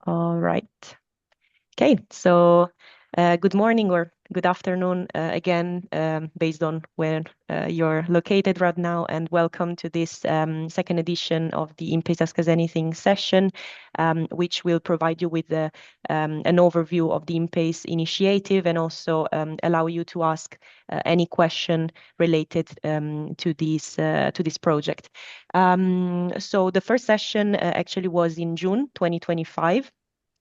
All right. Okay, so good morning or good afternoon again, based on where you're located right now, and welcome to this second edition of the INPACE Ask Us Anything session, which will provide you with an overview of the INPACE initiative and also allow you to ask any question related to this project. So the first session actually was in June 2025.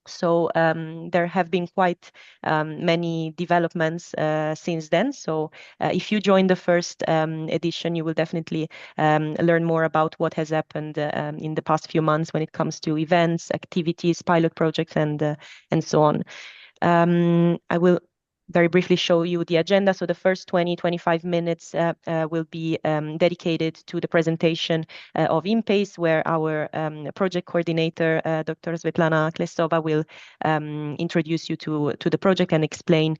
So there have been quite many developments since then. So if you join the first edition, you will definitely learn more about what has happened in the past few months when it comes to events, activities, pilot projects, and so on. I will very briefly show you the agenda. So the first 25 minutes will be dedicated to the presentation of INPACE, where our project coordinator, Dr. Svetlana Klesova, will introduce you to the project and explain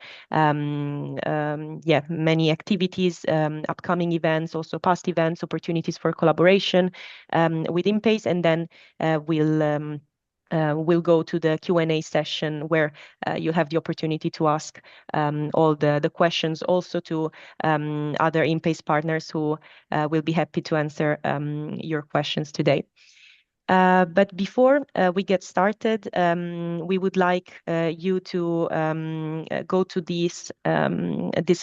many activities, upcoming events, also past events, opportunities for collaboration with INPACE, and then we'll go to the Q&A session where you have the opportunity to ask all the questions, also to other INPACE partners who will be happy to answer your questions today. But before we get started, we would like you to go to this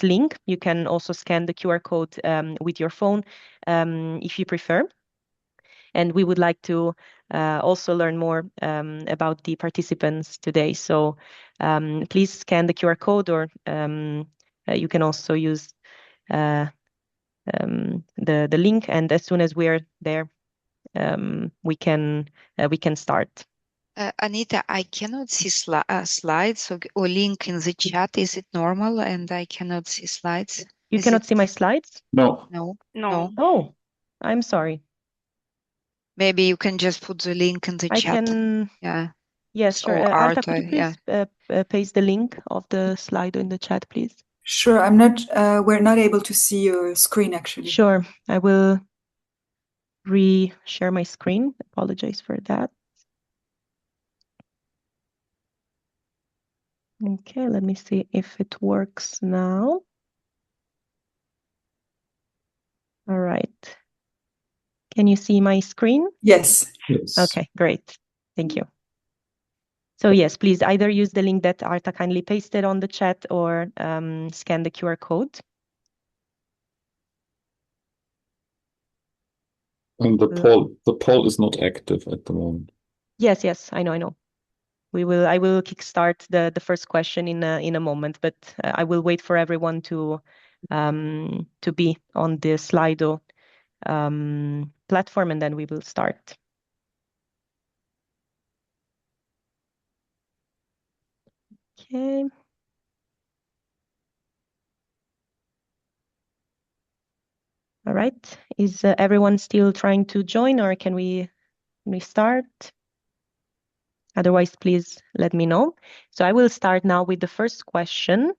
link. You can also scan the QR code with your phone if you prefer. And we would like to also learn more about the participants today. So please scan the QR code, or you can also use the link. And as soon as we're there, we can start. Anita, I cannot see slides or link in the chat. Is it normal? And I cannot see slides. You cannot see my slides? No. No. Oh, I'm sorry. Maybe you can just put the link in the I chat. can. Yeah. Yes, sure. Or Arta, could you please paste the link of the slide in the chat, please? Sure. I'm not. We're not able to see your screen actually. Sure. I will re-share my screen. Apologize for that. Okay, let me see if it works now. All right. Can you see my screen? Yes. Okay, great. Thank you. So yes, please either use the link that Arta kindly pasted on the chat or scan the QR code. And the poll is not active at the moment. Yes, I know. I will kickstart the first question in a moment, but I will wait for everyone to be on the Slido platform, and then we will start. Okay. All right. Is everyone still trying to join, or can we start? Otherwise, please let me know. So I will start now with the first question,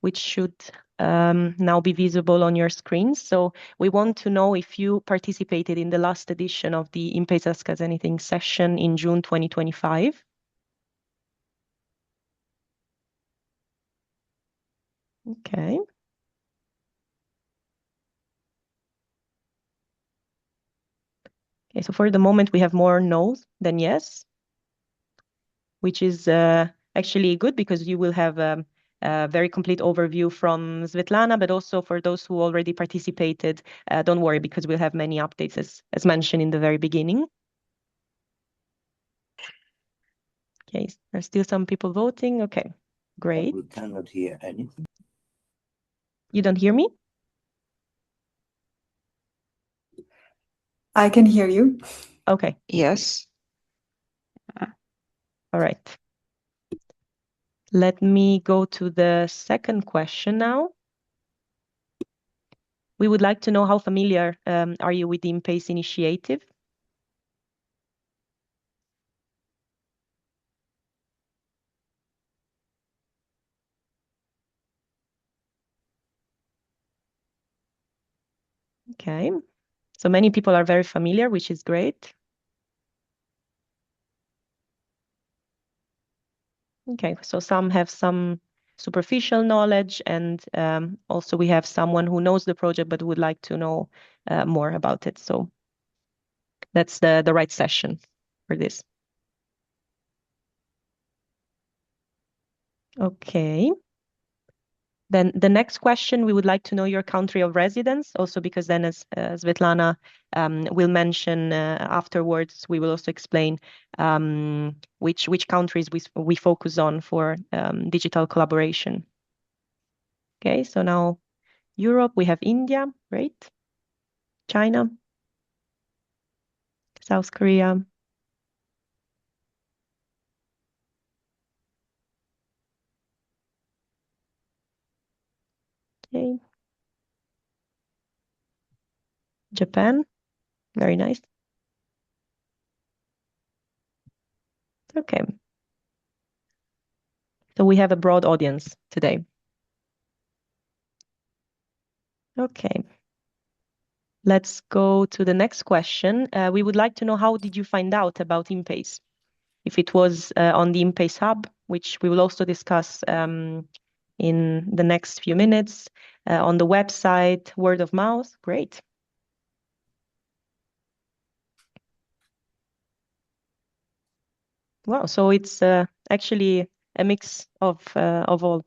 which should now be visible on your screen. So we want to know if you participated in the last edition of the INPACE Ask Us Anything session in June 2025. Okay. Okay, so for the moment, we have more no's than yes, which is actually good because you will have a very complete overview from Svetlana, but also for those who already participated, don't worry because we'll have many updates as mentioned in the very beginning. Okay, there's still some people voting. Okay, great. We cannot hear anything. You don't hear me? I can hear you. Okay. Yes. All right. Let me go to the second question now. We would like to know how familiar are you with the INPACE initiative? Okay, so many people are very familiar, which is great. Okay, so some have some superficial knowledge, and also we have someone who knows the project but would like to know more about it. So that's the right session for this. Okay. Then the next question, we would like to know your country of residence, also because then as Svetlana will mention afterwards, we will also explain which countries we focus on for digital collaboration. Okay, so now Europe, we have India, great. China, South Korea. Okay. Japan, very nice. Okay. So we have a broad audience today. Okay. Let's go to the next question. We would like to know, how did you find out about INPACE? If it was on the INPACE Hub, which we will also discuss in the next few minutes, on the website, word of mouth, great. Wow, so it's actually a mix of all.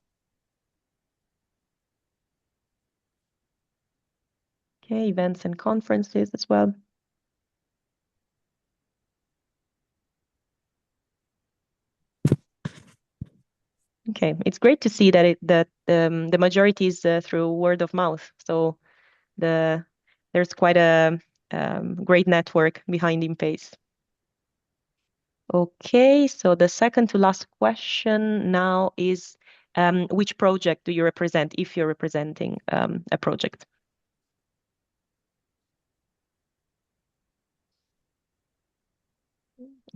Okay, events and conferences as well. Okay, it's great to see that the majority is through word of mouth. So there's quite a great network behind InPace. Okay, so the second to last question now is which project do you represent if you're representing a project?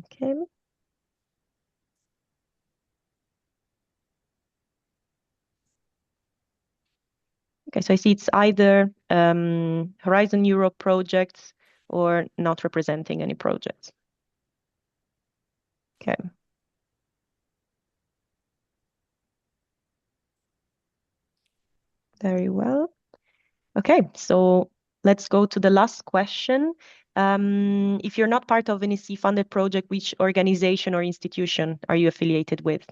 Okay. Okay, so I see it's either Horizon Europe projects or not representing any projects. Okay. Very well. Okay, so let's go to the last question. If you're not part of any C-funded project, which organization or institution are you affiliated with?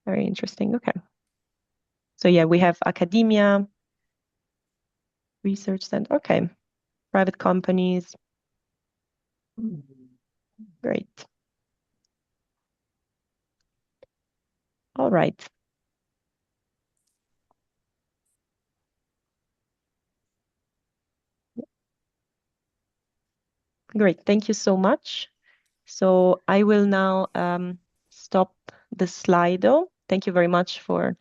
Very interesting. Okay. So yeah, we have academia, research center. Okay. Private companies. Great. All right. Great. Thank you so much. So I will now stop the Slido. Thank you very much for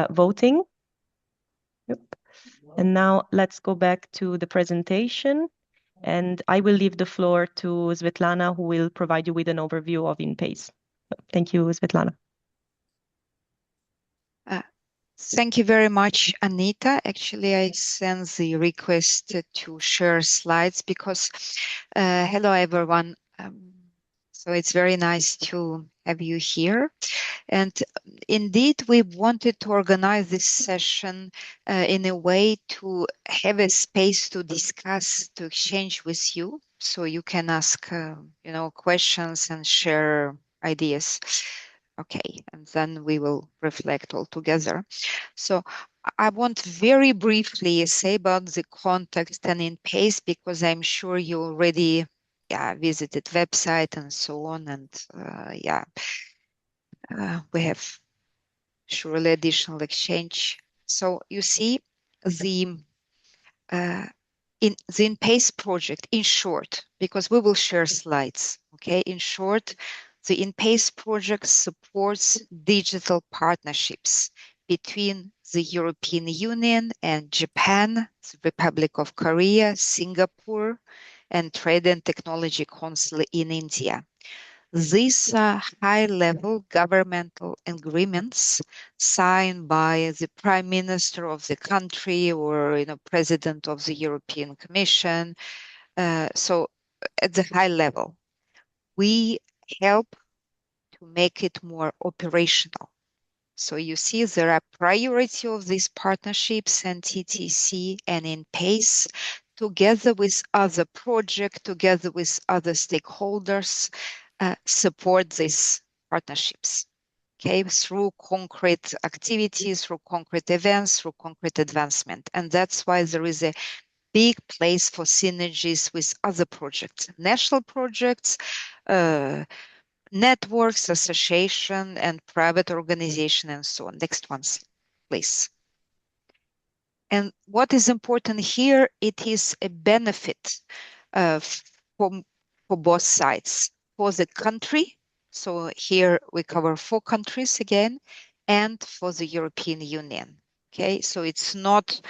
voting. Yep. And now let's go back to the presentation. And I will leave the floor to Svetlana, who will provide you with an overview of InPace. Thank you, Svetlana. Thank you very much, Anita. Actually, I sent the request to share slides because, hello, everyone. So it's very nice to have you here. And indeed, we wanted to organize this session in a way to have a space to discuss, to exchange with you, so you can ask, questions and share ideas. Okay, and then we will reflect all together. So I want very briefly say about the context and InPace, because I'm sure you already visited website and so on, and we have surely additional exchange. So you see the in the InPace project, in short, because we will share slides, okay? In short, the InPace project supports digital partnerships between the European Union and Japan, the Republic of Korea, Singapore, and Trade and Technology Council in India. These are high-level governmental agreements signed by the Prime Minister of the country or President of the European Commission. So at the high level, we help to make it more operational. So you see there are priority of these partnerships and TTC and INPACE together with other projects, together with other stakeholders, support these partnerships. Okay, through concrete activities, through concrete events, through concrete advancement. And that's why there is a big place for synergies with other projects, national projects, networks, association, and private organization, and so on. Next ones, please. And what is important here, it is a benefit for both sides, for the country. So here we cover 4 countries again, and for the European Union. Okay, so it's not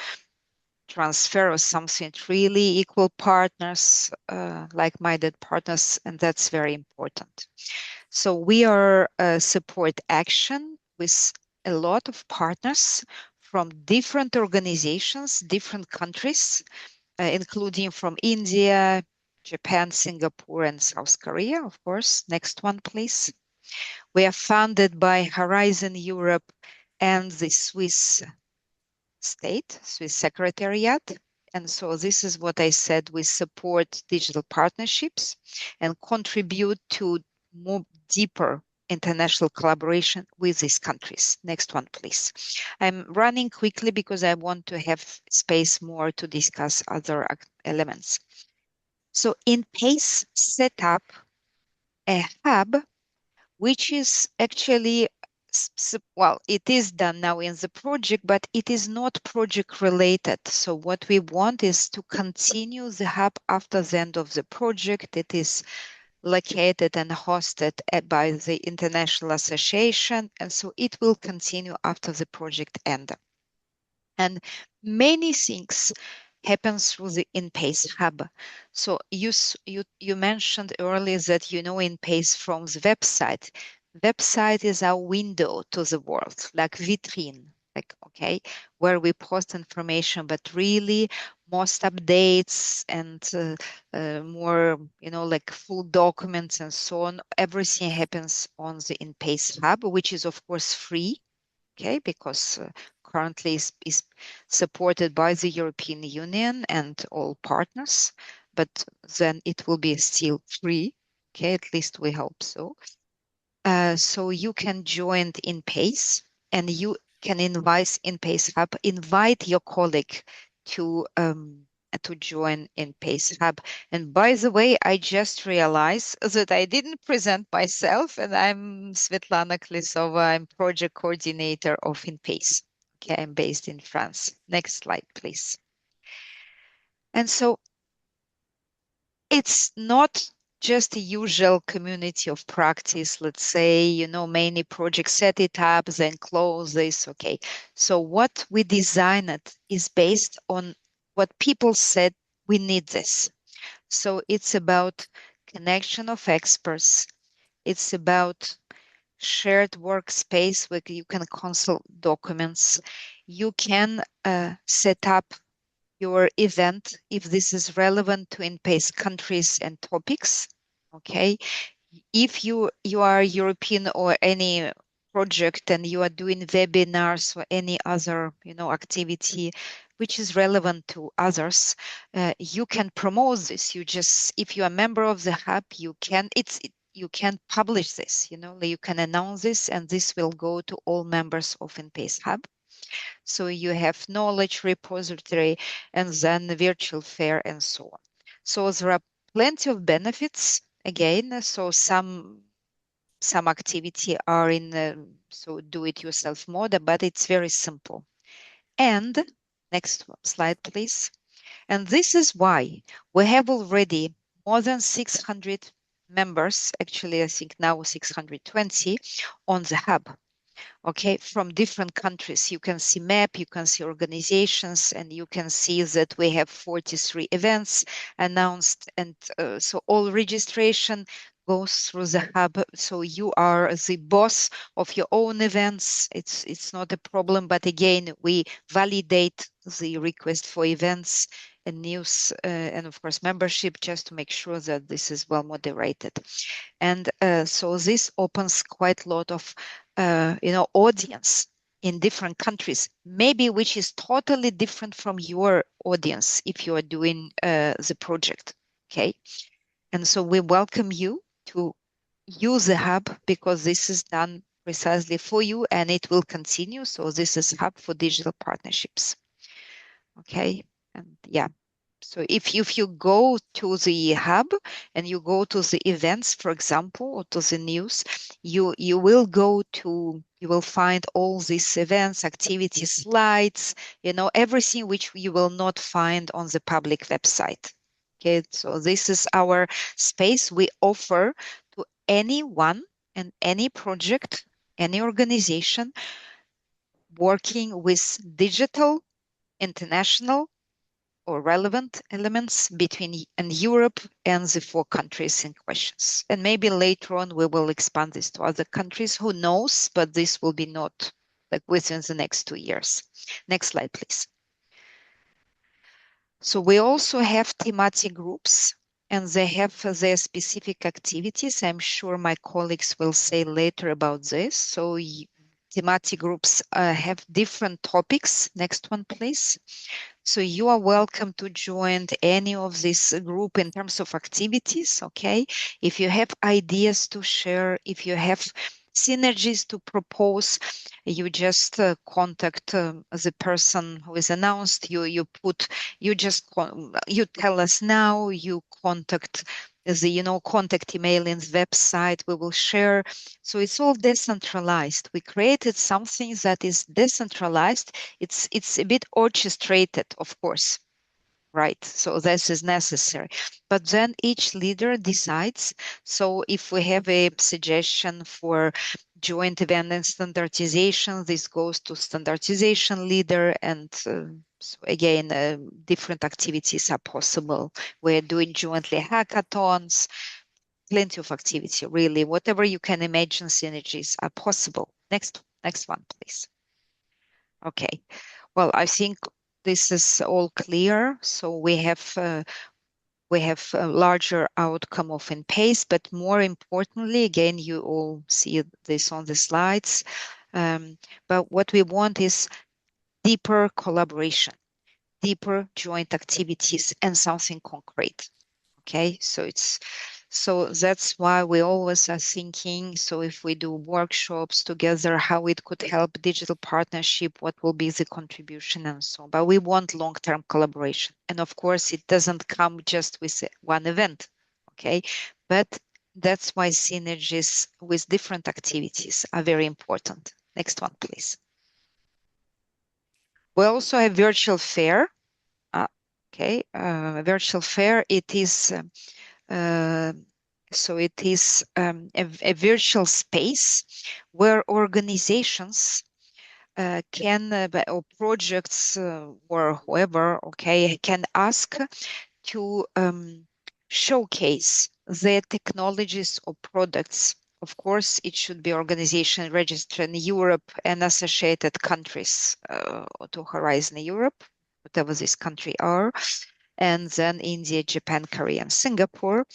transfer or something, it's really equal partners, like-minded partners, and that's very important. So we are support action with a lot of partners from different organizations, different countries, including from India, Japan, Singapore, and South Korea, of course. Next one, please. We are funded by Horizon Europe and the Swiss Secretariat. And so this is what I said, we support digital partnerships and contribute to more deeper international collaboration with these countries. Next one, please. I'm running quickly because I want to have space more to discuss other elements. So INPACE set up a hub, which is actually, well, it is done now in the project, but it is not project related. So what we want is to continue the hub after the end of the project. It is located and hosted by the International Association, and so it will continue after the project end. And many things happen through the INPACE hub. So you mentioned earlier that you know INPACE from the website. Website is our window to the world, like vitrine, like, okay, where we post information, but really most updates and more, like full documents and so on, everything happens on the INPACE hub, which is of course free. Okay, because currently is supported by the European Union and all partners, but then it will be still free. Okay, at least we hope so. So you can join INPACE and you can invite INPACE Hub, invite your colleague to join INPACE Hub. And by the way, I just realized that I didn't present myself, and I'm Svetlana Klisova. I'm project coordinator of INPACE. Okay, I'm based in France. Next slide, please. And so it's not just a usual community of practice. Let's say, many projects set it up, then close this. Okay. So what we designed is based on what people said, we need this. So it's about connection of experts. It's about shared workspace where you can consult documents. You can set up your event if this is relevant to INPACE countries and topics. Okay, if you are European or any project and you are doing webinars or any other activity which is relevant to others, you can promote this. You just, if you are a member of the hub, you can you can publish this. You can announce this, and this will go to all members of INPACE hub. So you have knowledge repository and then the virtual fair and so on. So there are plenty of benefits again. So some activity are in so do-it-yourself mode, but it's very simple. And next slide, please. And this is why we have already more than 600 members, actually I think now 620 on the hub. Okay, from different countries. You can see map, you can see organizations, and you can see that we have 43 events announced. And so all registration goes through the hub. So you are the boss of your own events. It's not a problem. But again, we validate the request for events and news and of course membership just to make sure that this is well moderated. And so this opens quite a lot of audience in different countries, maybe which is totally different from your audience if you are doing the project. Okay. And so we welcome you to use the hub because this is done precisely for you and it will continue. So this is hub for digital partnerships. Okay. And yeah. So if you go to the hub and you go to the events, for example, or to the news, you will find all these events, activities, slides, everything which you will not find on the public website. Okay, so this is our space we offer to anyone and any project, any organization working with digital, international, or relevant elements between Europe and the 4 countries in questions. And maybe later on we will expand this to other countries. Who knows? But this will be not like within the next 2 years. Next slide, please. So we also have thematic groups and they have their specific activities. I'm sure my colleagues will say later about this. So thematic groups have different topics. Next one, please. So you are welcome to join any of this group in terms of activities, okay? If you have ideas to share, if you have synergies to propose, you just contact the person who is announced. You tell us now. You contact the contact email in the website. We will share. So it's all decentralized. We created something that is decentralized. It's a bit orchestrated, of course. Right, so this is necessary. But then each leader decides. So if we have a suggestion for joint event and standardization, this goes to standardization leader. And so again, different activities are possible. We're doing jointly hackathons, plenty of activity, really. Whatever you can imagine, synergies are possible. Next one, please. Okay, well, I think this is all clear. So we have a larger outcome of INPACE, but more importantly, again, you all see this on the slides. But what we want is deeper collaboration, deeper joint activities, and something concrete. Okay, so that's why we always are thinking, so if we do workshops together, how it could help digital partnership, what will be the contribution and so on. But we want long-term collaboration. And of course, it doesn't come just with one event, okay? But that's why synergies with different activities are very important. Next one, please. We also have virtual fair. Okay, virtual fair, it is so it is a virtual space where organizations or projects or whoever, okay, can ask to showcase their technologies or products. Of course, it should be organization registered in Europe and associated countries to Horizon Europe, whatever this country are, and then India, Japan, Korea, and Singapore.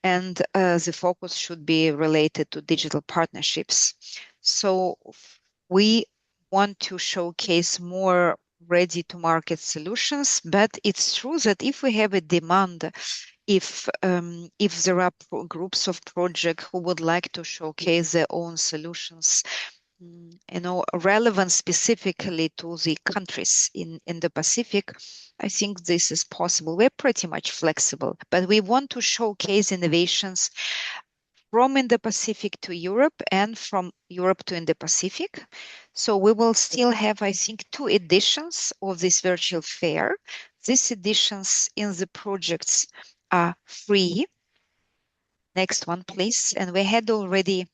And the focus should be related to digital partnerships. So we want to showcase more ready-to-market solutions, but it's true that if we have a demand, if there are groups of projects who would like to showcase their own solutions, relevant specifically to the countries in the Pacific, I think this is possible. We're pretty much flexible, but we want to showcase innovations from Indo-Pacific to Europe and from Europe to Indo-Pacific. So we will still have, I think, 2 editions of this virtual fair. These editions in the projects are free. Next one, please. And we had already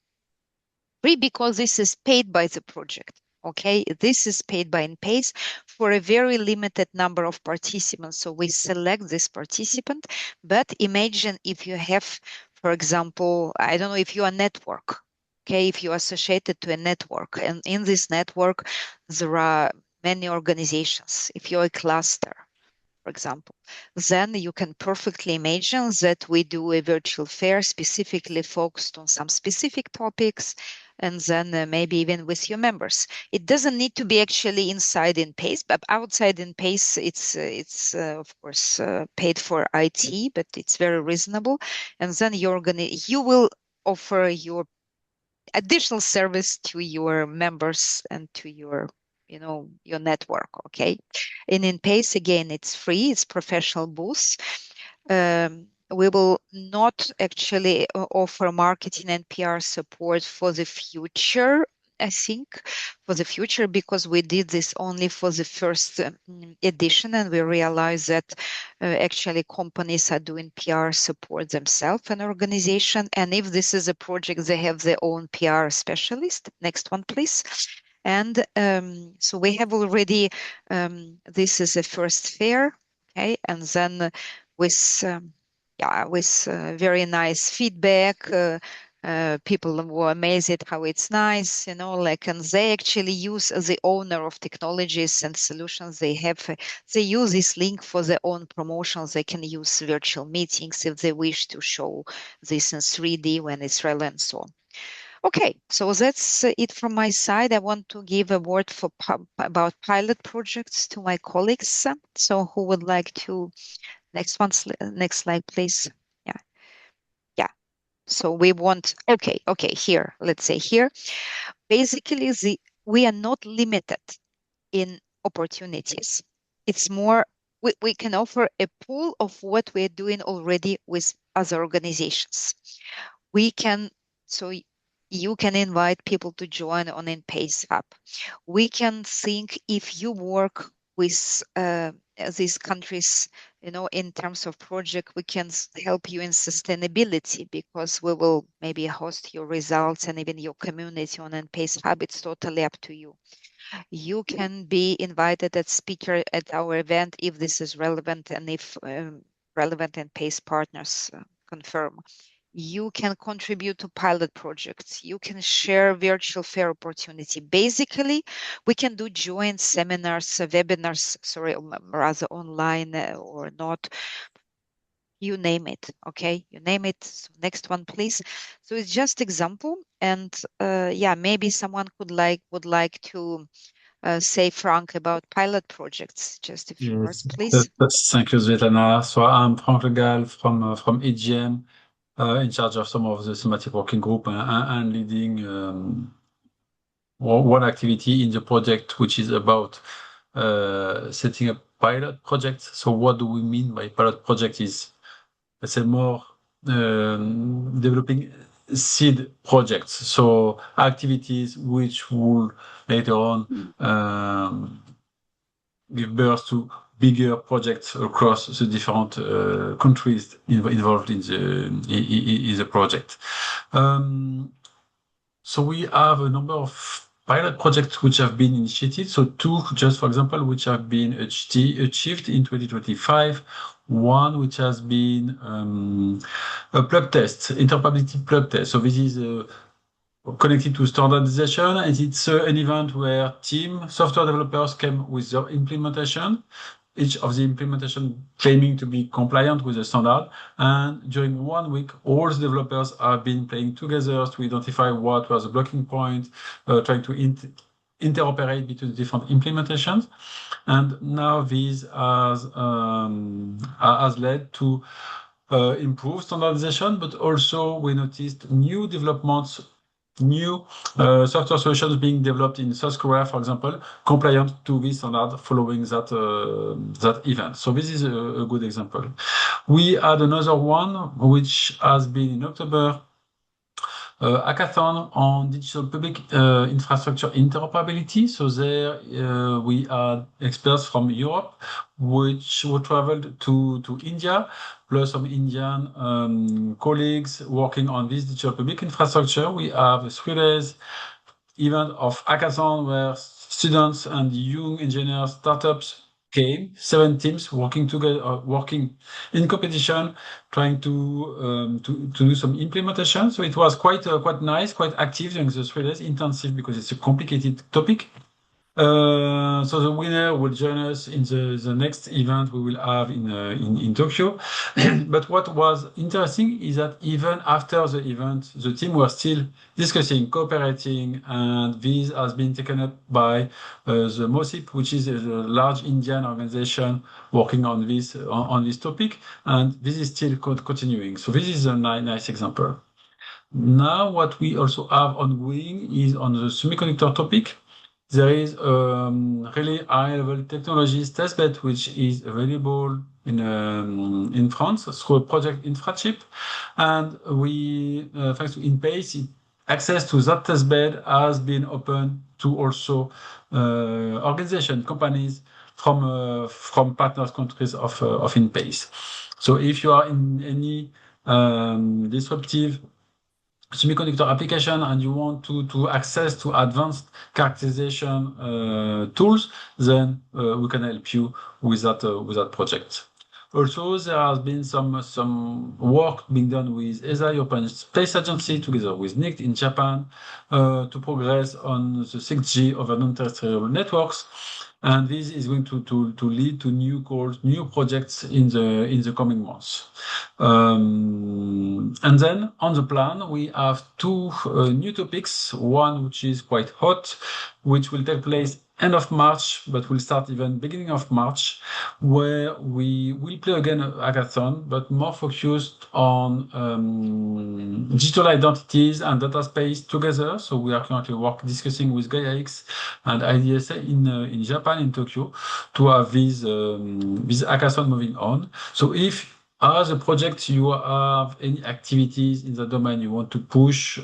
free because this is paid by the project. Okay, this is paid by INPACE for a very limited number of participants. So we select this participant, but imagine if you have For example, I don't know if you are a network, okay, if you are associated to a network, and in this network, there are many organizations. If you're a cluster, for example, then you can perfectly imagine that we do a virtual fair specifically focused on some specific topics, and then maybe even with your members. It doesn't need to be actually inside INPACE, but outside INPACE, it's of course paid for IT, but it's very reasonable. And then you will offer your additional service to your members and to your your network. Okay, and in INPACE again, it's free, it's professional booths. We will not actually offer marketing and PR support for the future, I think, for the future, because we did this only for the first edition, and we realized that actually companies are doing PR support themselves, an organization. And if this is a project, they have their own PR specialist. Next one, please. And so we have already, this is a first fair, okay, and then with very nice feedback. People were amazed at how it's nice, like, and they actually use the owner of technologies and solutions they have. They use this link for their own promotions. They can use virtual meetings if they wish to show this in 3D when it's relevant, so on. Okay, so that's it from my side. I want to give a word about pilot projects to my colleagues. So who would like to, next slide, please. Yeah. So we want, okay, here, let's say here, basically we are not limited in opportunities. It's more, we can offer a pool of what we're doing already with other organizations. So you can invite people to join on INPACE Hub. We can think if you work with these countries, in terms of project, we can help you in sustainability, because we will maybe host your results and even your community on INPACE Hub. It's totally up to you. You can be invited as speaker at our event if this is relevant, and if relevant INPACE partners confirm. You can contribute to pilot projects. You can share virtual fair opportunity. Basically, we can do joint seminars, webinars, rather online or not. You name it, okay? You name it. So next one, please. So it's just example, and maybe someone would like to say, Frank, about pilot projects. Just a few words, please. Thank you, Svetlana. So I'm Frank Legal from EGM, in charge of some of the thematic working group and leading one activity in the project, which is about setting up pilot projects. So what do we mean by pilot project is, let's say, more developing seed projects. So activities which will later on give birth to bigger projects across the different countries involved in the project. So we have a number of pilot projects which have been initiated. So two, just for example, which have been achieved in 2025. One which has been a plug test, interoperability plug test. So this is connected to standardization, and it's an event where software developers came with their implementation, each of the implementation claiming to be compliant with the standard. And during 1 week, all the developers have been playing together to identify what was the blocking point, trying to interoperate between the different implementations. And now this has led to improve standardization, but also we noticed new developments, new software solutions being developed in South Korea, for example, compliant to this standard following that event. So this is a good example. We had another one which has been in October, hackathon on digital public infrastructure interoperability. So there we had experts from Europe which were traveled to India, plus some Indian colleagues working on this digital public infrastructure. We have a 3 days event of hackathon where students and young engineers, startups came, 7 teams working together, working in competition, trying to do some implementation. So it was quite nice, quite active during the 3 days, intensive because it's a complicated topic. So the winner will join us in the next event we will have in Tokyo. But what was interesting is that even after the event, the team were still discussing, cooperating, and this has been taken up by the MOSIP, which is a large Indian organization working on this topic, and this is still continuing. So this is a nice example. Now, what we also have ongoing is on the semiconductor topic. There is really high-level technologies testbed, which is available in France through a project InfraChip. And we, thanks to INPACE, access to that testbed has been open to also organization, companies from partners countries of INPACE. So if you are in any disruptive semiconductor application and you want to access to advanced characterization tools, then we can help you with that project. Also, there has been some work being done with ESA, European Space Agency, together with NICT in Japan, to progress on the 6G over non-terrestrial networks. And this is going to lead to new calls, new projects in the coming months. And then on the plan, we have two new topics. One which is quite hot, which will take place end of March, but will start even beginning of March, where we will play again a hackathon, but more focused on digital identities and data space together. So we are currently discussing with GaiaX and IDSA in Japan, in Tokyo, to have this hackathon moving on. So if as a project you have any activities in the domain you want to push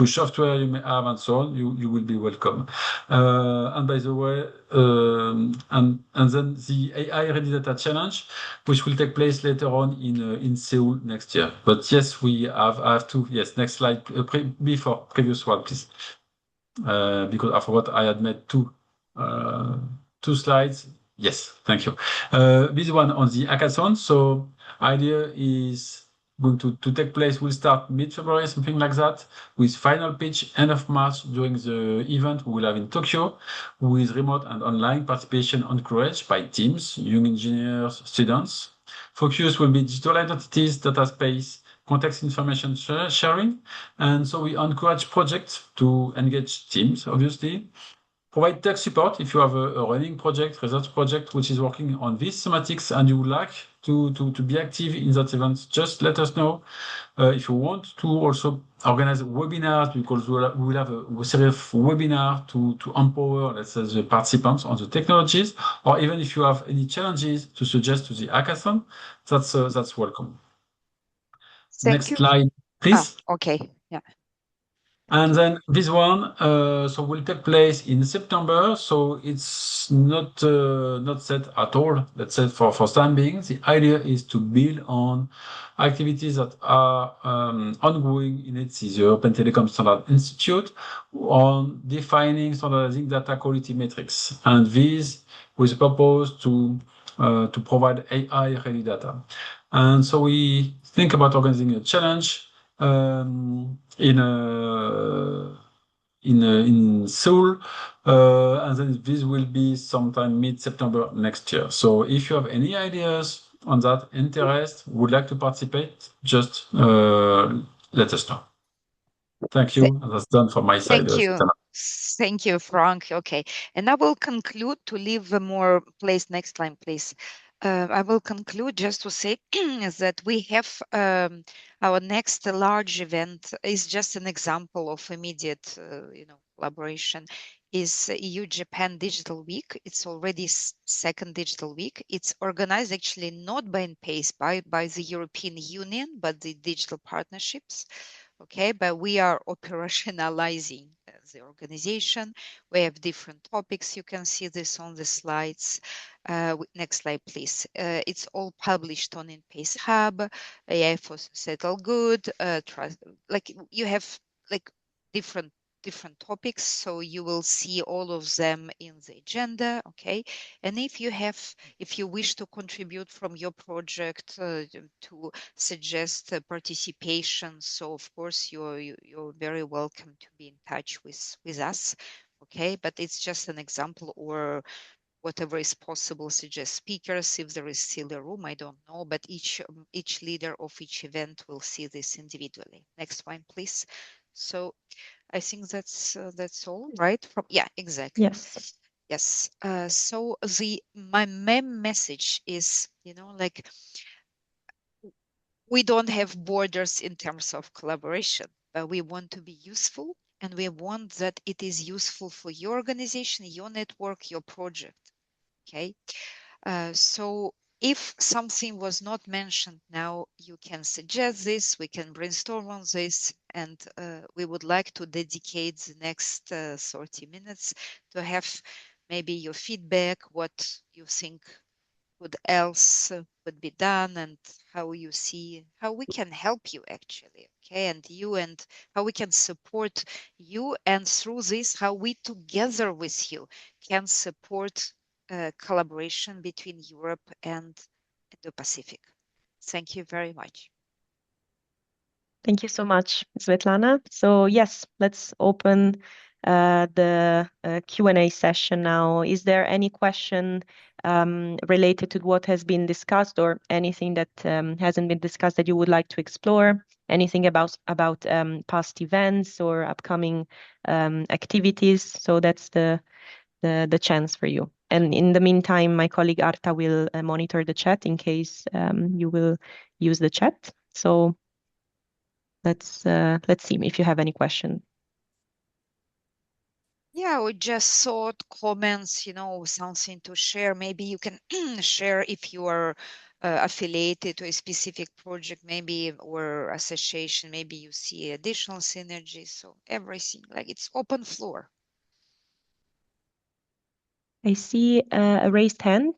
software you may have and so on, you will be welcome. And by the way, and then the AI Ready Data Challenge, which will take place later on in Seoul next year. But yes, I have to. Yes, next slide. Before previous one, please. Because I forgot I had made two slides. Yes, thank you. This one on the hackathon. So idea is going to take place. Will start mid-February, something like that, with final pitch end of March during the event we will have in Tokyo, with remote and online participation encouraged by teams, young engineers, students. Focus will be digital identities, data space, context information sharing. And so we encourage projects to engage teams, obviously. Provide tech support if you have a running project, research project, which is working on these thematics and you would like to be active in that event, just let us know. If you want to also organize webinars, because we will have a series of webinars to empower, let's say, the participants on the technologies, or even if you have any challenges to suggest to the hackathon, that's welcome. Thank Next you. slide, please. Okay. Yeah. And then this one, so will take place in September. So it's not set at all. Let's say for time being, the idea is to build on activities that are ongoing in ETSI, the European Telecom Standard Institute, on defining standardizing data quality metrics, and this with the purpose to provide AI ready data. And so we think about organizing a challenge in Seoul, and then this will be sometime mid-September next year. So if you have any ideas on that, interest, would like to participate, just let us know. Thank you. And that's done from my side. Thank you. Thank you, Frank. Okay. And I will conclude to leave more place. Next line, please. I will conclude just to say that we have our next large event is just an example of immediate, collaboration. Is EU-Japan Digital Week. It's already second Digital Week. It's organized actually not by INPACE, by the European Union, but the digital partnerships. Okay, but we are operationalizing the organization. We have different topics. You can see this on the slides. Next slide, please. It's all published on InPace Hub. AI for Settle Good. Trust, like you have like different different topics, so you will see all of them in the agenda. Okay, and if you wish to contribute from your project to suggest participation, so of course you're very welcome to be in touch with us. Okay, but it's just an example, or whatever is possible, suggest speakers if there is still a room. I don't know, but each leader of each event will see this individually. Next one, please. So I think that's all, right? Yeah, exactly. Yes. Yes. So my main message is, like, we don't have borders in terms of collaboration, but we want to be useful, and we want that it is useful for your organization, your network, your project. Okay. So if something was not mentioned now, you can suggest this, we can brainstorm on this, and we would like to dedicate the next 30 minutes to have maybe your feedback, what you think would be done, and how you see how we can help you actually. Okay, and how we can support you, and through this, how we together with you can support collaboration between Europe and the Pacific. Thank you very much. Thank you so much, Svetlana. So yes, let's open the Q&A session now. Is there any question related to what has been discussed, or anything that hasn't been discussed that you would like to explore? Anything about past events or upcoming activities? So that's the chance for you. And in the meantime, my colleague Arta will monitor the chat in case you will use the chat. So let's see if you have any question. Yeah, we just thought comments, something to share. Maybe you can share if you are affiliated to a specific project, maybe, or association. Maybe you see additional synergies. So everything, like, it's open floor. I see a raised hand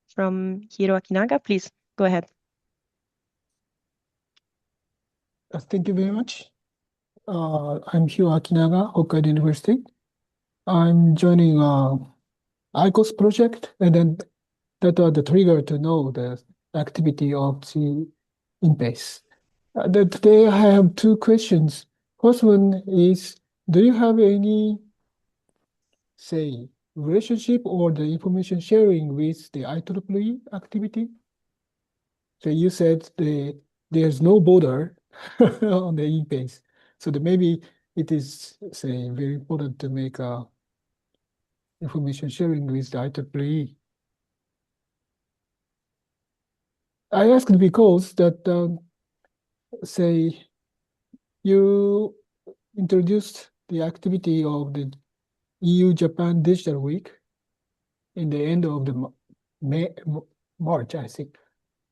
from Hiro Akinaga. Please go ahead. Thank you very much. I'm Hiro Akinaga, Hokkaido University. I'm joining ICOS project, and then that was the trigger to know the activity of the INPACE. Today I have two questions. First one is, do you have any, say, relationship or the information sharing with the IEEE activity? So you said there's no border on the INPACE. So maybe it is, say, very important to make information sharing with the IEEE. I asked because that, say, you introduced the activity of the EU-Japan Digital Week in the end of the March, I think.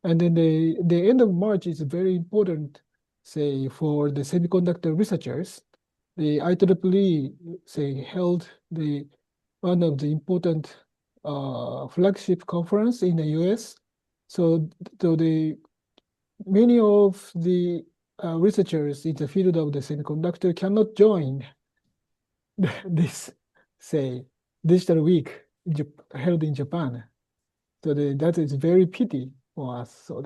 And then the end of March is very important, say, for the semiconductor researchers. The IEEE, say, held one of the important flagship conference in the US. So many of the researchers in the field of the semiconductor cannot join this, say, digital week held in Japan. So that is very pity for us. So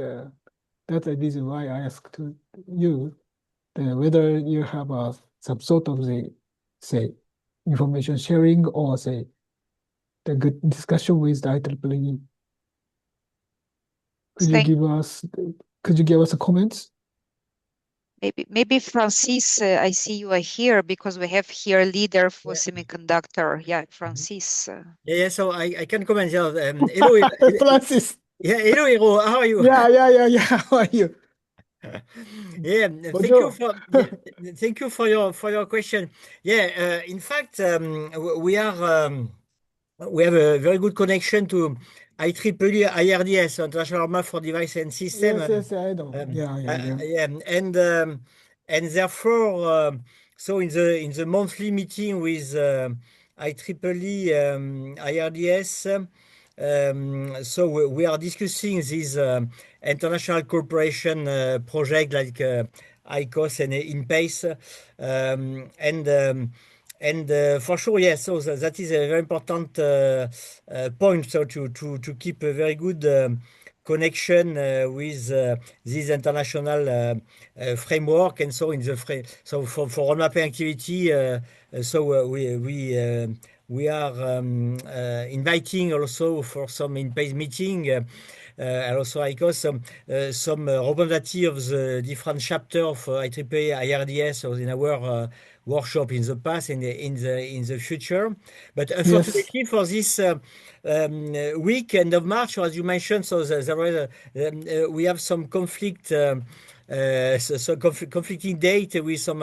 that's the reason why I asked you whether you have some sort of say, information sharing, or say, the good discussion with the IEEE. Could you give us a comments? Maybe Francis, I see you are here because we have here a leader for semiconductor. Yeah, Francis. Yeah, so I can comment. Yeah, hello, Francis. Yeah, hello, Hiro. How are you? Yeah. How are you? Yeah, Bonjour. thank you for your question. Yeah, in fact, we have a very good connection to IEEE IRDS, International Roadmap for Device and System. Yes, I know. Yeah. And therefore, so in the monthly meeting with IEEE IRDS, so we are discussing this international cooperation project like ICOS and INPACE, And for sure, yes. So that is a very important point. So to keep a very good connection with this international framework, and so in the so for road mapping activity, we are inviting also for some INPACE meeting. And also ICOS some representative of the different chapter of IEEE IRDS or in our workshop in the past and in the future. But Yes. unfortunately for this week end of March, as you mentioned, so there was we have some conflict. Conflicting date with some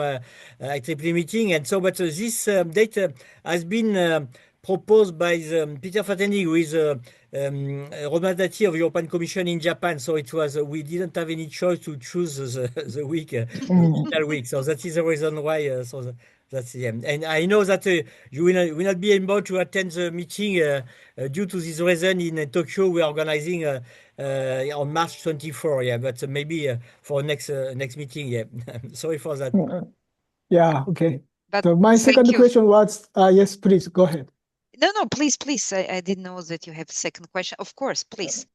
IEEE meeting, and so but this date has been proposed by Peter Fateni, who is representative of European Commission in Japan. So it was we didn't have any choice to choose the week, the digital week. So that is the reason why. That's yeah. And I know that you will not be able to attend the meeting due to this reason in Tokyo. We are organizing on March 24. Yeah, but maybe for next meeting. Yeah, sorry for that. Yeah, okay. But So my thank second you. question was, yes, please go ahead. No, please. I didn't know that you have a second question. Of course, please.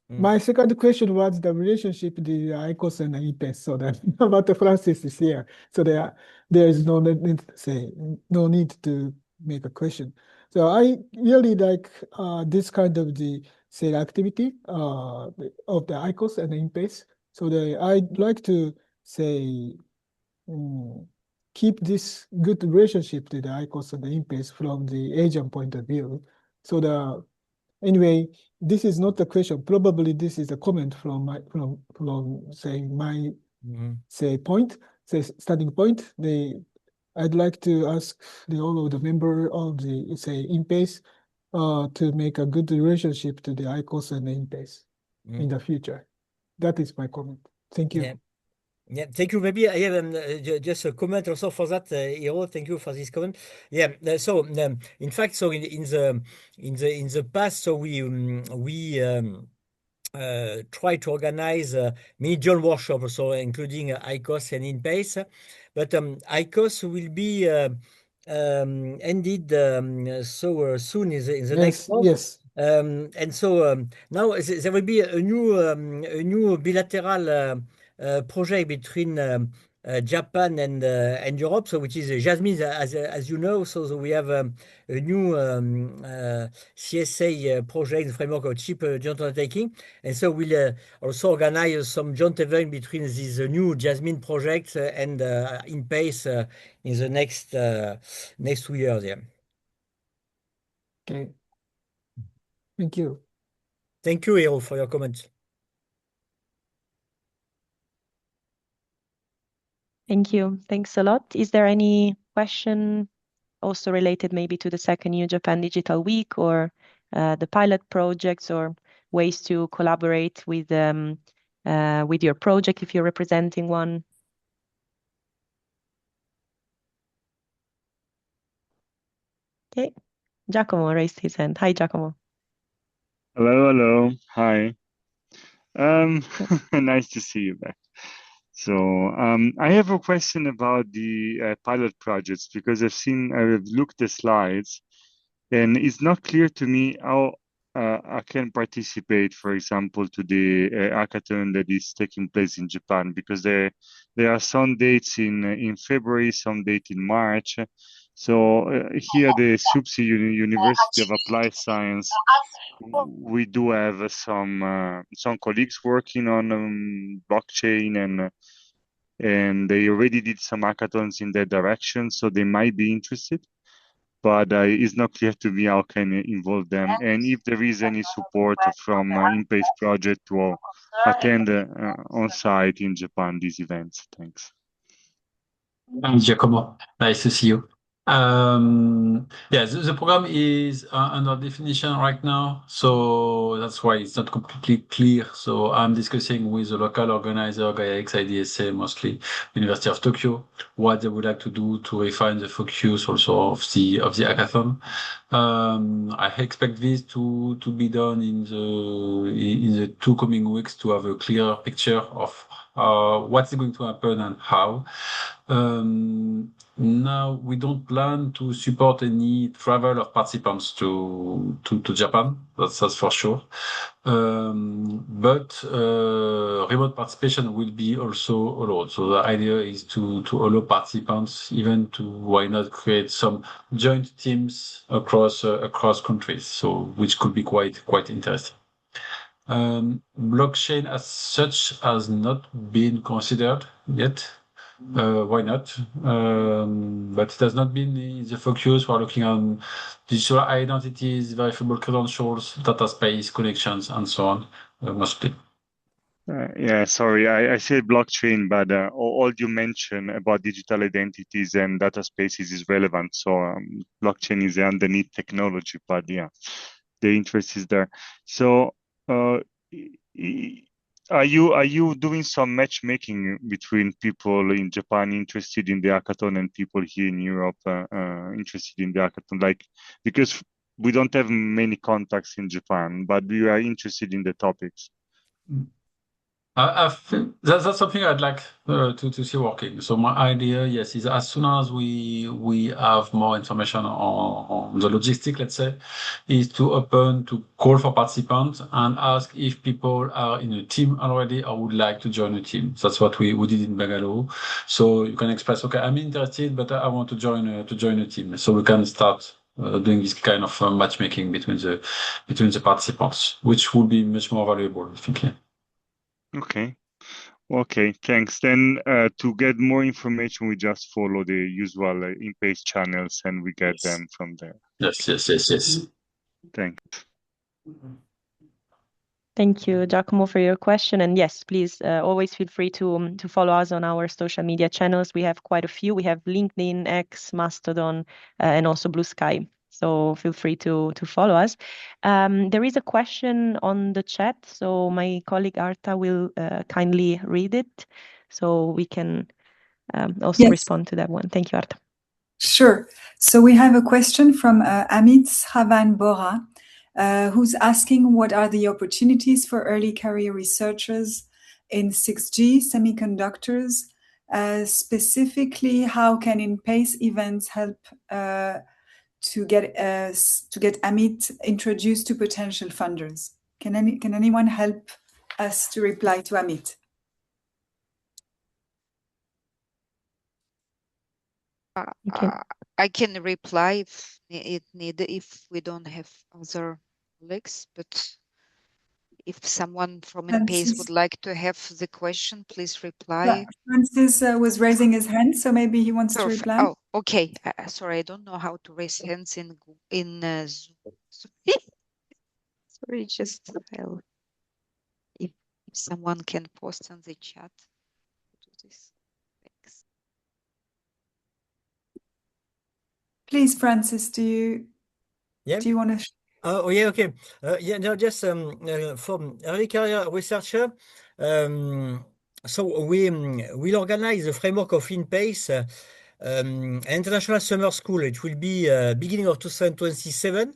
My second question was the relationship the ICOS and IPES. So that but Francis is here, so there is no need to say no need to make a question. So I really like this kind of the say activity of the ICOS and INPACE. So I'd like to say keep this good relationship to the ICOS and the INPACE from the Asian point of view. So anyway, this is not a question. Probably this is a comment from my say point, say starting point. I'd like to ask all of the member of the say INPACE to make a good relationship to the ICOS and the INPACE in the future. That is my comment. Thank you. Yeah. Yeah, thank you. Maybe I have just a comment also for that, Hiro. Thank you for this comment. Yeah, so in fact, so in the past, so we try to organize mini joint workshop, also including ICOS and INPACE, but ICOS will be ended soon in the next Yes, month. yes. And so now there will be a new bilateral project between Japan and Europe, so which is Jasmine, as you know. So we have a new CSA project in the framework of cheap joint undertaking, and so we'll also organize some joint event between these new Jasmine projects and INPACE in the next 2 years. Yeah. Okay. Thank you. Thank you, Hiro, for your comments. Thank you. Thanks a lot. Is there any question also related maybe to the second New Japan Digital Week or the pilot projects or ways to collaborate with your project if you're representing one? Okay, Giacomo raised his hand. Hi, Giacomo. Hello. Hi. Nice to see you back. So, I have a question about the pilot projects because I've looked the slides, and it's not clear to me how I can participate, for example, to the hackathon that is taking place in Japan, because there are some dates in February, some date in March. So here, the SUPSI University of Applied Science, we do have some colleagues working on blockchain, and they already did some hackathons in that direction, so they might be interested. But it's not clear to me how can I involve them, and if there is any support from INPACE project to attend on site in Japan these events. Thanks. Thanks, Giacomo. Nice to see you. Yeah, the program is under definition right now, so that's why it's not completely clear. So I'm discussing with the local organizer, GaiaX IDSA, mostly University of Tokyo, what they would like to do to refine the focus also of the hackathon. I expect this to be done in the 2 coming weeks to have a clearer picture of what's going to happen and how. Now we don't plan to support any travel of participants to Japan. That's for sure. But remote participation will be also allowed. So the idea is to allow participants even to why not create some joint teams across countries. So which could be quite interesting. Blockchain as such has not been considered yet. Why not? But it has not been the focus. We're looking on digital identities, verifiable credentials, data space connections, and so on, mostly. Yeah, sorry, I said blockchain, but all you mentioned about digital identities and data spaces is relevant. So blockchain is the underneath technology, but yeah, the interest is there. So are you doing some matchmaking between people in Japan interested in the hackathon and people here in Europe interested in the hackathon? Like, because we don't have many contacts in Japan, but we are interested in the topics. I think that's something I'd like to see working. So my idea, yes, is as soon as we have more information on the logistic, let's say, is to open to call for participants and ask if people are in a team already or would like to join a team. That's what we did in Bangalore. So you can express, okay, I'm interested, but I want to join a team. So we can start doing this kind of matchmaking between the participants, which would be much more valuable, I think. Yeah. Okay, thanks. Then to get more information, we just follow the usual INPACE channels and we get them from there. Yes. Thanks. Thank you, Giacomo, for your question. And yes, please always feel free to follow us on our social media channels. We have quite a few. We have LinkedIn, X, Mastodon, and also Blue Sky. So feel free to follow us. There is a question on the chat, so my colleague Arta will kindly read it, so we can also respond to that one. Thank you, Arta. Sure. So we have a question from Amit Sravan Bora, who's asking what are the opportunities for early career researchers in 6G semiconductors? Specifically, how can INPACE events help to get Amit introduced to potential funders? Can anyone help us to reply to Amit? I can reply if it needed, if we don't have other colleagues, but if someone from INPACE would like to have the question, please reply. Yeah, Francis was raising his hand, so maybe he wants to reply. Oh, okay. Sorry, I don't know how to raise hands in Zoom. Sorry, just if someone can post in the chat, do this. Thanks. Please, Francis, do you want to? Oh yeah, okay. Yeah, no, just from early career researcher. So we'll organize the framework of INPACE International Summer School. It will be beginning of 2027,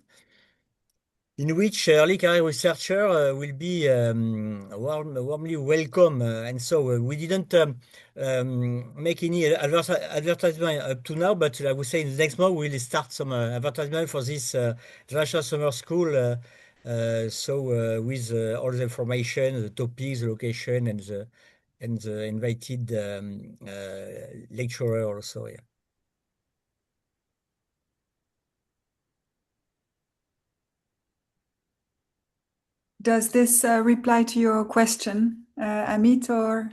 in which early career researcher will be warmly welcome. And so we didn't make any advertisement up to now, but I would say in the next month we'll start some advertisement for this International Summer School. With all the information, the topics, the location, and the invited lecturer also. Yeah. Does this reply to your question, Amit, or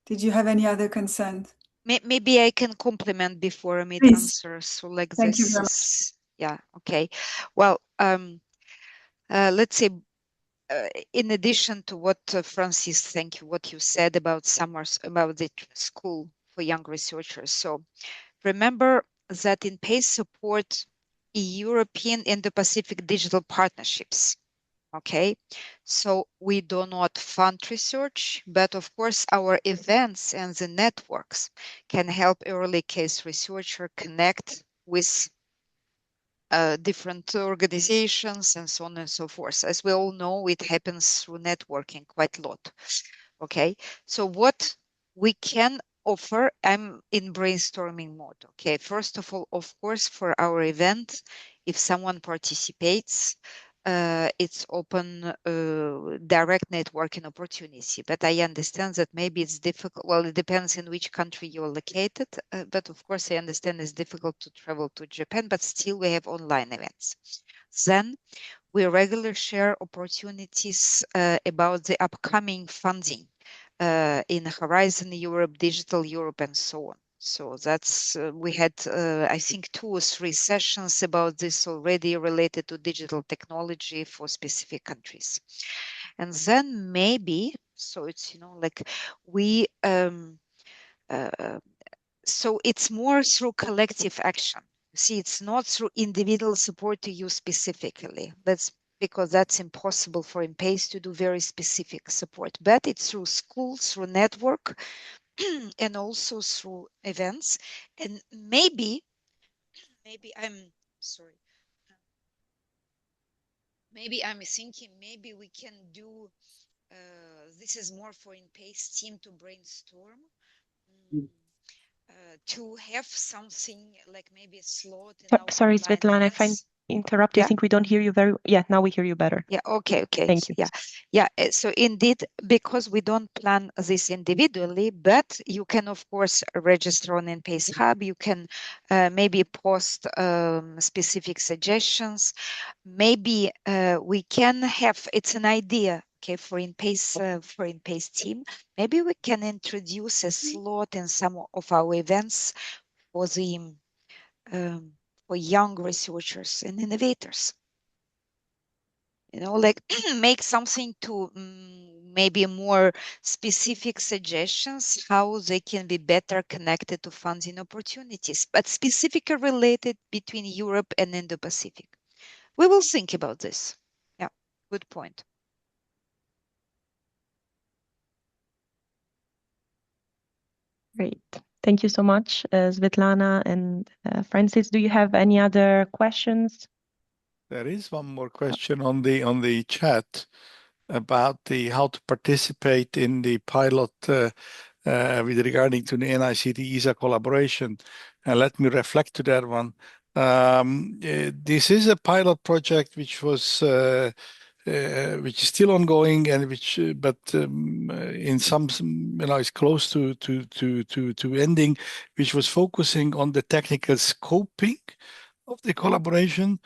did you have any other concerns? Maybe I can complement before Amit answers. So like Thank this you very is, yeah, okay. Well, let's say, in addition to what Francis, thank you, what you said about summers, about the school for young researchers. So remember that INPACE support European Indo-Pacific digital partnerships. Okay, so we do not fund research, but of course our events and the networks can help early case researcher connect with different organizations and so on and so forth. As we all know, it happens through networking quite a lot. Okay, so what we can offer, I'm in brainstorming mode. Okay, first of all, of course, for our event, if someone participates, it's open direct networking opportunity. But I understand that maybe it's difficult. Well, it depends in which country you're located. But of course, I understand it's difficult to travel to Japan, but still we have online events. Then we regularly share opportunities about the upcoming funding in Horizon Europe, Digital Europe, and so on. So that's we had, I think, 2 or 3 sessions about this already related to digital technology for specific countries. And then maybe, so it's, like we, so it's more through collective action. See, it's not through individual support to you specifically. That's because that's impossible for INPACE to do very specific support, but it's through schools, through network, and also through events. And maybe I'm sorry. Maybe I'm thinking maybe we can do this is more for INPACE team to brainstorm. To have something like maybe a slot in our Sorry, online Svetlana, if I events. interrupt you, I Yeah. think we don't hear you very. Yeah, now we hear you better. Yeah. Okay. Thank you. Yeah. So indeed, because we don't plan this individually, but you can of course register on INPACE Hub. You can maybe post specific suggestions. Maybe we can have. It's an idea. Okay, for INPACE team, maybe we can introduce a slot in some of our events for the for young researchers and innovators. Like make something to maybe more specific suggestions how they can be better connected to funding opportunities, but specifically related between Europe and Indo-Pacific. We will think about this. Yeah, good point. Great. Thank you so much, Svetlana and Francis. Do you have any other questions? There is one more question on the chat about how to participate in the pilot with regarding to the NICT ESA collaboration. And let me reflect to that one. This is a pilot project which is still ongoing and but in some is close to ending, which was focusing on the technical scoping of the collaboration.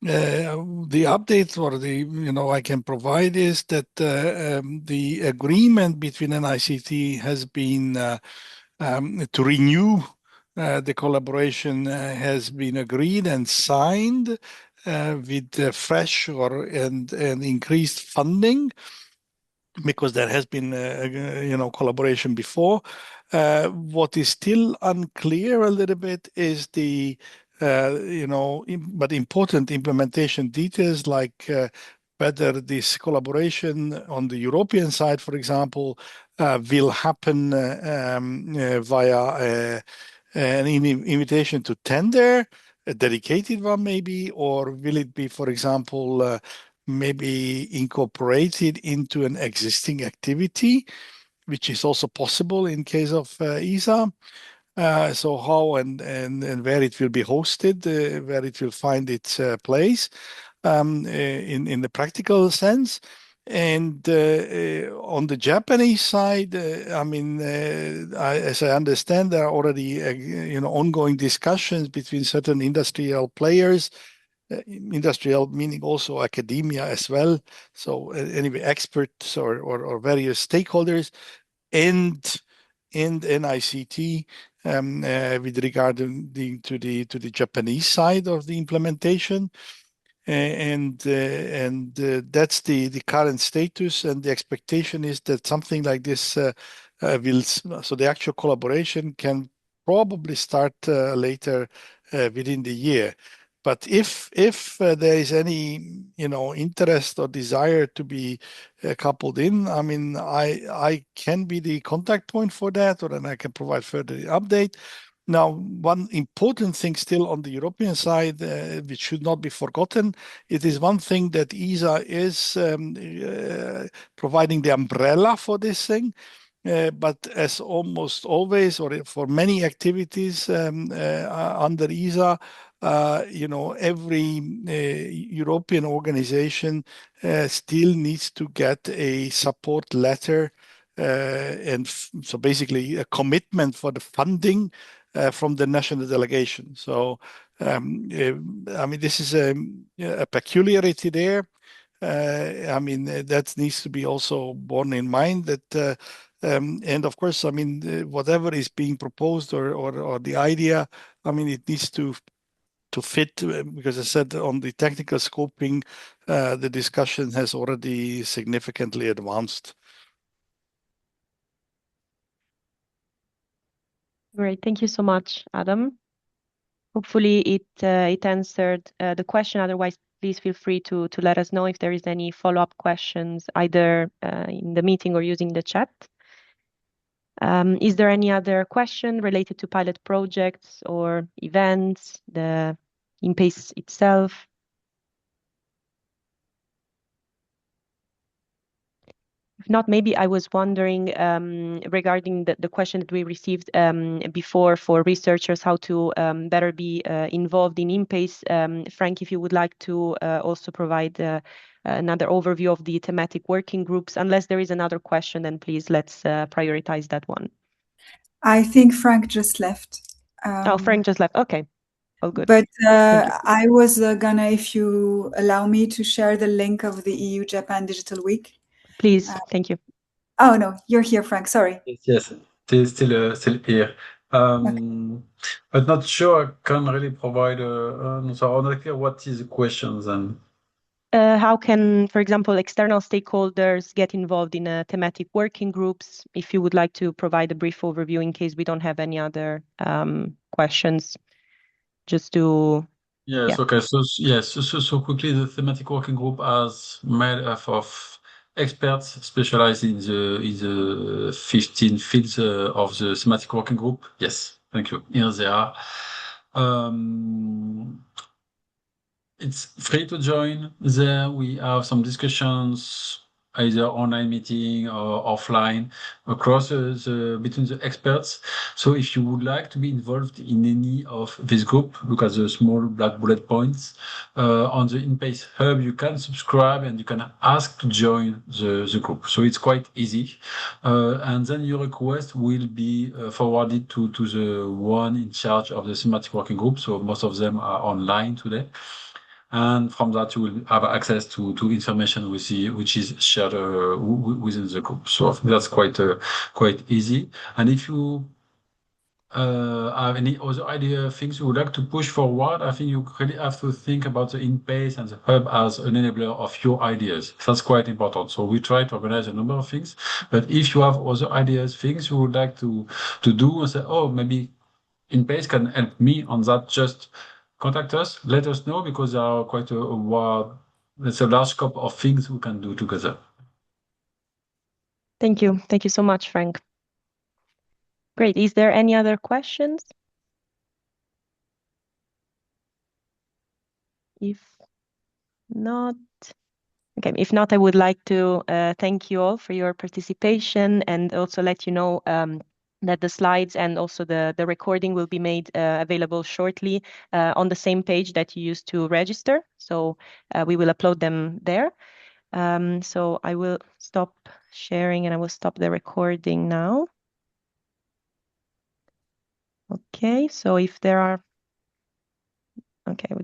The update or I can provide is that the agreement between NICT has been to renew the collaboration has been agreed and signed with fresh and increased funding, because there has been collaboration before. What is still unclear a little bit is the but important implementation details, like whether this collaboration on the European side, for example, will happen via an invitation to tender, a dedicated one maybe, or will it be, for example, maybe incorporated into an existing activity, which is also possible in case of ESA. So how and where it will be hosted, where it will find its place in the practical sense. And on the Japanese side, as I understand, there are already ongoing discussions between certain industrial players. Industrial meaning also academia as well. So anyway, experts or various stakeholders and NICT with regard to the Japanese side of the implementation. And that's the current status, and the expectation is that something like this so the actual collaboration can probably start later within the year. But if there is any interest or desire to be coupled in, I can be the contact point for that, or then I can provide further update. Now, one important thing still on the European side, which should not be forgotten, it is one thing that ESA is providing the umbrella for this thing. But as almost always, or for many activities under ESA, every European organization still needs to get a support letter, and so basically a commitment for the funding from the national delegation. So, I mean, this is a peculiarity there. I mean, that needs to be also borne in mind that, and of course, I mean, whatever is being proposed or the idea, I mean, it needs to fit, because I said on the technical scoping, the discussion has already significantly advanced. Great, thank you so much, Adam. Hopefully it answered the question. Otherwise, please feel free to let us know if there is any follow-up questions, either in the meeting or using the chat. Is there any other question related to pilot projects or events, the INPACE itself? If not, maybe I was wondering regarding the question that we received before for researchers, how to better be involved in INPACE. Frank, if you would like to also provide another overview of the thematic working groups. Unless there is another question, then please let's prioritize that one. I think Frank just left. Oh, Frank just left. Okay, all good. But I was gonna, if you allow me, to share the link of the EU-Japan Digital Week. Please, thank you. Oh no, you're here, Frank. Sorry. Yes, still here. But not sure I can really provide an answer. I'm not clear what is the question then. How can, for example, external stakeholders get involved in thematic working groups? If you would like to provide a brief overview in case we don't have any other questions, just to... Yes, yeah. okay. So quickly, the thematic working group is made up of experts specialized in the 15 fields of the thematic working group. Yes, thank you. Here they are. It's free to join. There we have some discussions, either online meeting or offline, across between the experts. So if you would like to be involved in any of this group, look at the small black bullet points on the INPACE Hub. You can subscribe and you can ask to join the group. So it's quite easy. And then your request will be forwarded to the one in charge of the thematic working group. So most of them are online today. And from that, you will have access to information which is shared within the group. So that's quite easy. And if you have any other idea, things you would like to push forward, I think you really have to think about the INPACE and the hub as an enabler of your ideas. That's quite important. So we try to organize a number of things. But if you have other ideas, things you would like to do, and say, oh, maybe INPACE can help me on that, just contact us, let us know, because there are quite there's a large scope of things we can do together. Thank you. Thank you so much, Frank. Great. Is there any other questions? If not, okay. If not, I would like to thank you all for your participation, and also let you know that the slides and also the recording will be made available shortly on the same page that you used to register. So we will upload them there. So I will stop sharing and I will stop the recording now. Okay, so if there are, okay.